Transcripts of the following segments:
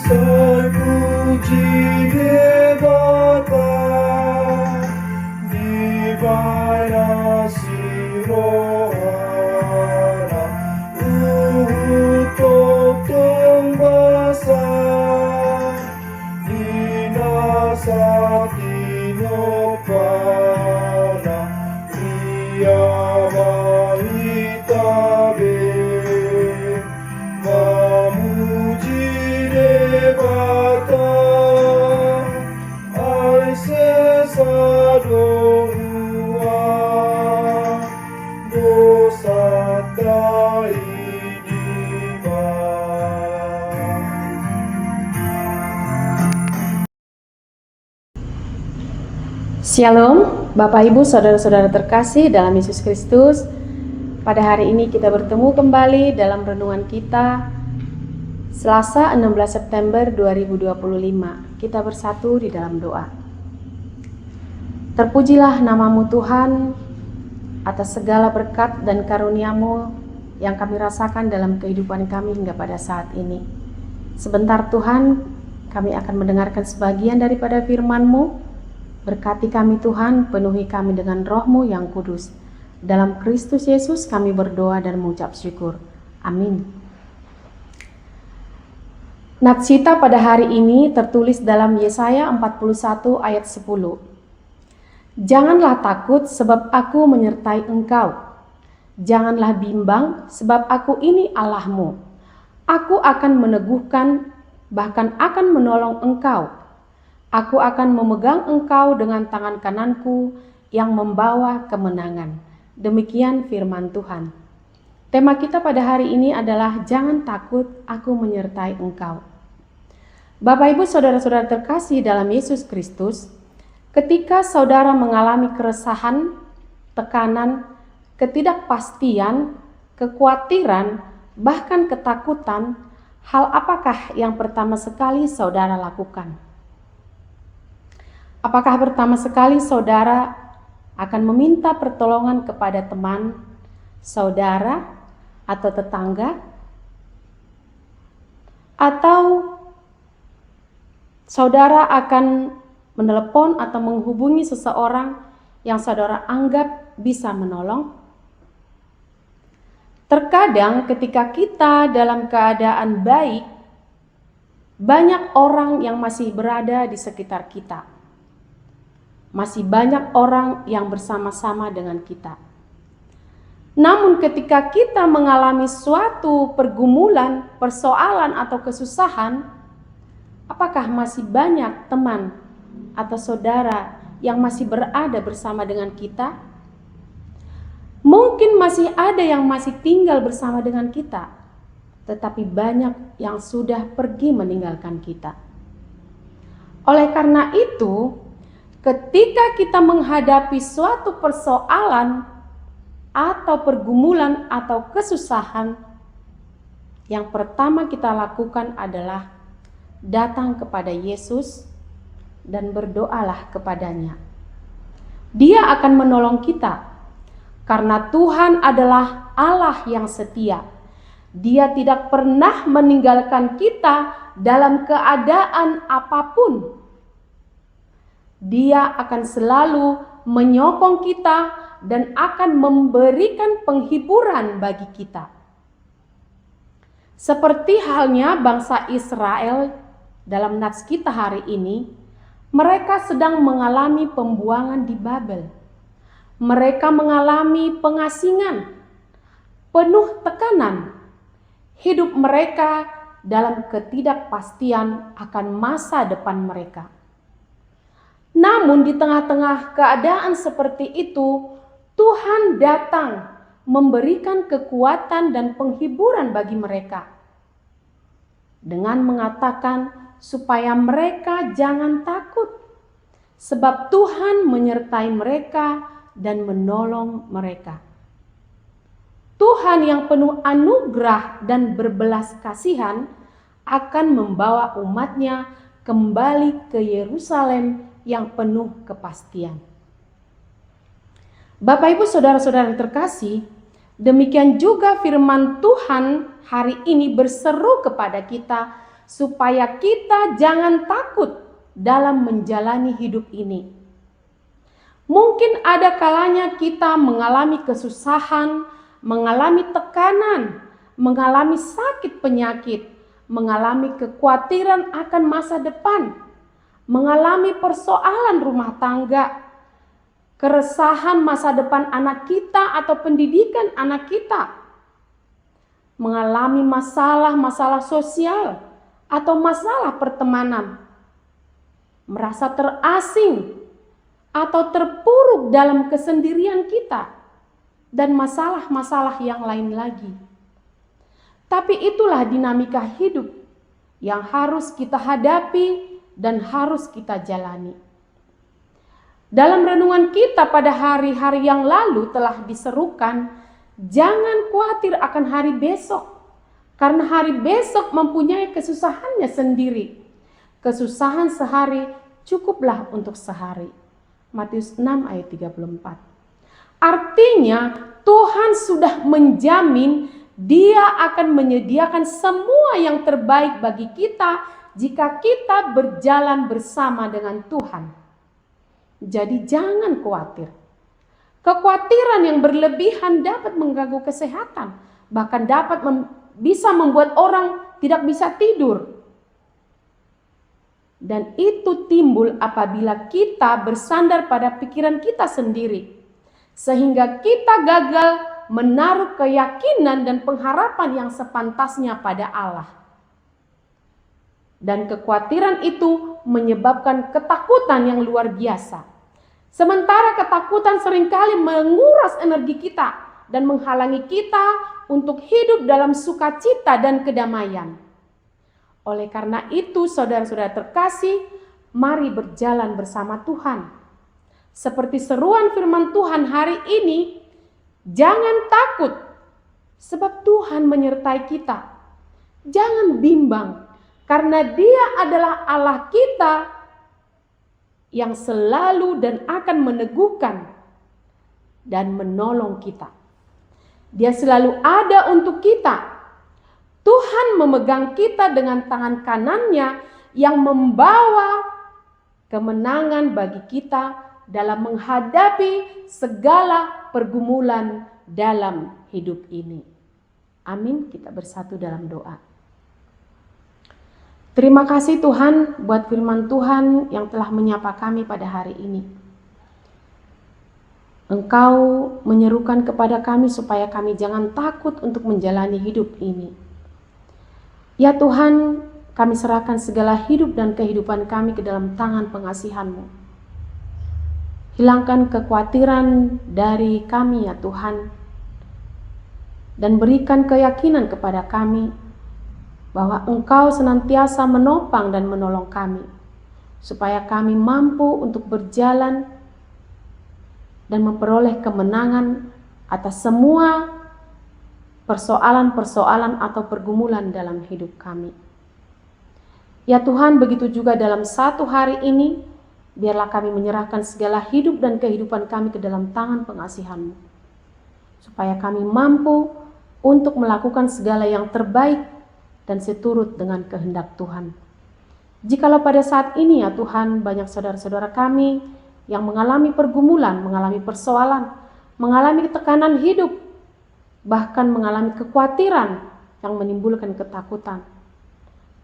terpuji Bapa di bawah sirohana untuk tumbasa dinasati nopana ia mahitabe memuji Debata ai sesadorua dosa tai diba. Shalom, Bapak Ibu, Saudara-saudara terkasih dalam Yesus Kristus. Pada hari ini kita bertemu kembali dalam renungan kita Selasa 16 September 2025. Kita bersatu di dalam doa. Terpujilah namamu Tuhan atas segala berkat dan karunia-Mu yang kami rasakan dalam kehidupan kami hingga pada saat ini. Sebentar Tuhan, kami akan mendengarkan sebagian daripada firman-Mu. Berkati kami Tuhan, penuhi kami dengan Roh-Mu yang kudus. Dalam Kristus Yesus kami berdoa dan mengucap syukur. Amin. Natsita pada hari ini tertulis dalam Yesaya 41 ayat 10. Janganlah takut sebab aku menyertai engkau. Janganlah bimbang sebab aku ini Allahmu. Aku akan meneguhkan, bahkan akan menolong engkau. Aku akan memegang engkau dengan tangan kananku yang membawa kemenangan. Demikian firman Tuhan. Tema kita pada hari ini adalah jangan takut, aku menyertai engkau. Bapak Ibu Saudara-saudara terkasih dalam Yesus Kristus, ketika saudara mengalami keresahan, tekanan, ketidakpastian, kekhawatiran, bahkan ketakutan, hal apakah yang pertama sekali saudara lakukan? Apakah pertama sekali saudara akan meminta pertolongan kepada teman, saudara, atau tetangga? Atau saudara akan menelepon atau menghubungi seseorang yang saudara anggap bisa menolong? Terkadang ketika kita dalam keadaan baik, banyak orang yang masih berada di sekitar kita. Masih banyak orang yang bersama-sama dengan kita. Namun ketika kita mengalami suatu pergumulan, persoalan atau kesusahan, apakah masih banyak teman atau saudara yang masih berada bersama dengan kita? Mungkin masih ada yang masih tinggal bersama dengan kita, tetapi banyak yang sudah pergi meninggalkan kita. Oleh karena itu, ketika kita menghadapi suatu persoalan atau pergumulan atau kesusahan, yang pertama kita lakukan adalah datang kepada Yesus dan berdoalah kepadanya. Dia akan menolong kita karena Tuhan adalah Allah yang setia. Dia tidak pernah meninggalkan kita dalam keadaan apapun. Dia akan selalu menyokong kita dan akan memberikan penghiburan bagi kita. Seperti halnya bangsa Israel dalam nats kita hari ini, mereka sedang mengalami pembuangan di Babel. Mereka mengalami pengasingan, penuh tekanan. Hidup mereka dalam ketidakpastian akan masa depan mereka. Namun di tengah-tengah keadaan seperti itu, Tuhan datang memberikan kekuatan dan penghiburan bagi mereka dengan mengatakan supaya mereka jangan takut, sebab Tuhan menyertai mereka dan menolong mereka. Tuhan yang penuh anugerah dan berbelas kasihan akan membawa umatnya kembali ke Yerusalem yang penuh kepastian. Bapak Ibu Saudara-saudara yang terkasih, demikian juga firman Tuhan hari ini berseru kepada kita supaya kita jangan takut dalam menjalani hidup ini. Mungkin ada kalanya kita mengalami kesusahan, mengalami tekanan, mengalami sakit penyakit, mengalami kekhawatiran akan masa depan, mengalami persoalan rumah tangga, keresahan masa depan anak kita atau pendidikan anak kita, mengalami masalah-masalah sosial atau masalah pertemanan, merasa terasing atau terpuruk dalam kesendirian kita, dan masalah-masalah yang lain lagi. Tapi itulah dinamika hidup yang harus kita hadapi dan harus kita jalani. Dalam renungan kita pada hari-hari yang lalu telah diserukan, jangan khawatir akan hari besok, karena hari besok mempunyai kesusahannya sendiri. Kesusahan sehari cukuplah untuk sehari. Matius 6 ayat 34. Artinya Tuhan sudah menjamin Dia akan menyediakan semua yang terbaik bagi kita jika kita berjalan bersama dengan Tuhan. Jadi jangan khawatir. Kekhawatiran yang berlebihan dapat mengganggu kesehatan, bahkan dapat bisa membuat orang tidak bisa tidur. Dan itu timbul apabila kita bersandar pada pikiran kita sendiri, sehingga kita gagal menaruh keyakinan dan pengharapan yang sepantasnya pada Allah. Dan kekhawatiran itu menyebabkan ketakutan yang luar biasa. Sementara ketakutan seringkali menguras energi kita dan menghalangi kita untuk hidup dalam sukacita dan kedamaian. Oleh karena itu, saudara-saudara terkasih, mari berjalan bersama Tuhan. Seperti seruan firman Tuhan hari ini, jangan takut, sebab Tuhan menyertai kita. Jangan bimbang, karena Dia adalah Allah kita yang selalu dan akan meneguhkan dan menolong kita. Dia selalu ada untuk kita. Tuhan memegang kita dengan tangan kanannya yang membawa kemenangan bagi kita dalam menghadapi segala pergumulan dalam hidup ini. Amin. Kita bersatu dalam doa. Terima kasih Tuhan buat firman Tuhan yang telah menyapa kami pada hari ini. Engkau menyerukan kepada kami supaya kami jangan takut untuk menjalani hidup ini. Ya Tuhan, kami serahkan segala hidup dan kehidupan kami ke dalam tangan pengasihan-Mu. Hilangkan kekhawatiran dari kami ya Tuhan, dan berikan keyakinan kepada kami bahwa Engkau senantiasa menopang dan menolong kami, supaya kami mampu untuk berjalan dan memperoleh kemenangan atas semua persoalan-persoalan atau pergumulan dalam hidup kami. Ya Tuhan, begitu juga dalam satu hari ini, biarlah kami menyerahkan segala hidup dan kehidupan kami ke dalam tangan pengasihan-Mu, supaya kami mampu untuk melakukan segala yang terbaik dan seturut dengan kehendak Tuhan. Jikalau pada saat ini ya Tuhan, banyak saudara-saudara kami yang mengalami pergumulan, mengalami persoalan, mengalami tekanan hidup, bahkan mengalami kekhawatiran yang menimbulkan ketakutan.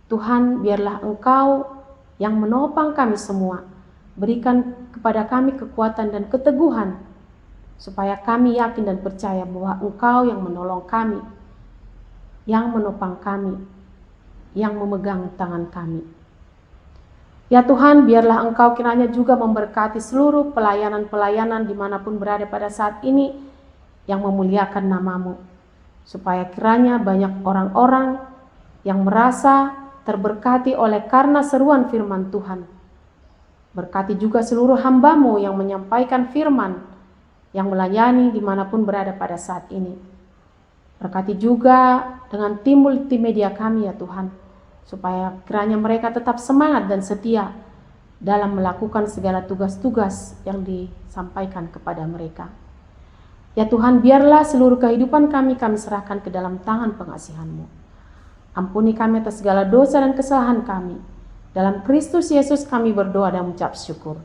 Tuhan, biarlah Engkau yang menopang kami semua. Berikan kepada kami kekuatan dan keteguhan, supaya kami yakin dan percaya bahwa Engkau yang menolong kami, yang menopang kami, yang memegang tangan kami. Ya Tuhan, biarlah Engkau kiranya juga memberkati seluruh pelayanan-pelayanan dimanapun berada pada saat ini, yang memuliakan nama-Mu, supaya kiranya banyak orang-orang yang merasa terberkati oleh karena seruan firman Tuhan. Berkati juga seluruh hamba-Mu yang menyampaikan firman, yang melayani dimanapun berada pada saat ini. Berkati juga dengan tim multimedia kami ya Tuhan, supaya kiranya mereka tetap semangat dan setia dalam melakukan segala tugas-tugas yang disampaikan kepada mereka. Ya Tuhan, biarlah seluruh kehidupan kami serahkan ke dalam tangan pengasihan-Mu. Ampuni kami atas segala dosa dan kesalahan kami. Dalam Kristus Yesus kami berdoa dan mengucap syukur.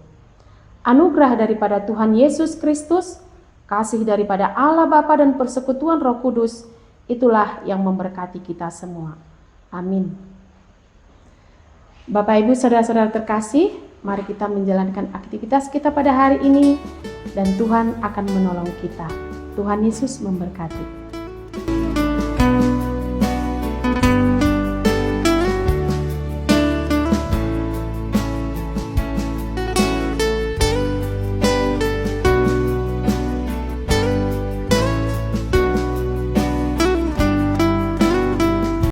Anugerah daripada Tuhan Yesus Kristus, kasih daripada Allah Bapa dan persekutuan Roh Kudus, itulah yang memberkati kita semua. Amin. Bapak Ibu saudara-saudara terkasih, mari kita menjalankan aktivitas kita pada hari ini dan Tuhan akan menolong kita. Tuhan Yesus memberkati.